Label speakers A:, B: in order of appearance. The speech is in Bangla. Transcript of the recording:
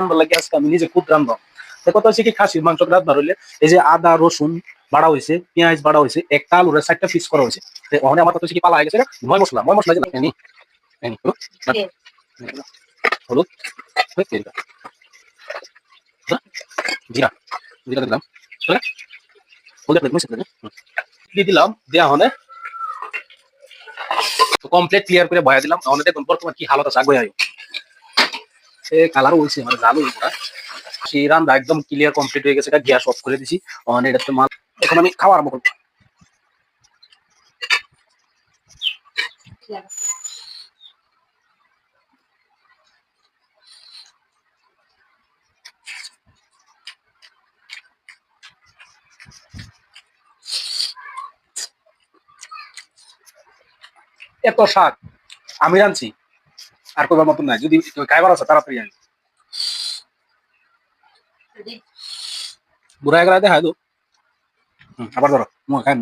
A: রান্নার লাগে আজকে আমি নিজে খুব রান্না। কথা হচ্ছে কি খাসির মাংস রান্না হইলে এই যে আদা রসুন বাড়া হয়েছে, পেঁয়াজ বাড়া হয়েছে, একটা আলুর 4টা পিস করা হয়েছে। ওখানে আমার কথা হচ্ছে কি পালা হয়ে গেছে ময় মশলা যে হলুদ জিরা জিরা দিলাম দিয়ে দিলাম দেওয়া হলে কমপ্লিট ক্লিয়ার করে বয়া দিলাম। আমাদের দেখুন বর্তমান কি হালত আছে আগে আয়ো সে কালার হয়েছে মানে জাল হইব না। সেই রান্না একদম ক্লিয়ার কমপ্লিট হয়ে গেছে, গ্যাস অফ করে দিছি। এটাতে মাল এখন আমি খাওয়া আরম্ভ করবো। এত শাক আমি রাঁধছি আর করবার মতন নাই, যদি খাইবার আছে তাড়াতাড়ি আনি বুড়া গেলা দেখাই দো। আবার ধরো খাই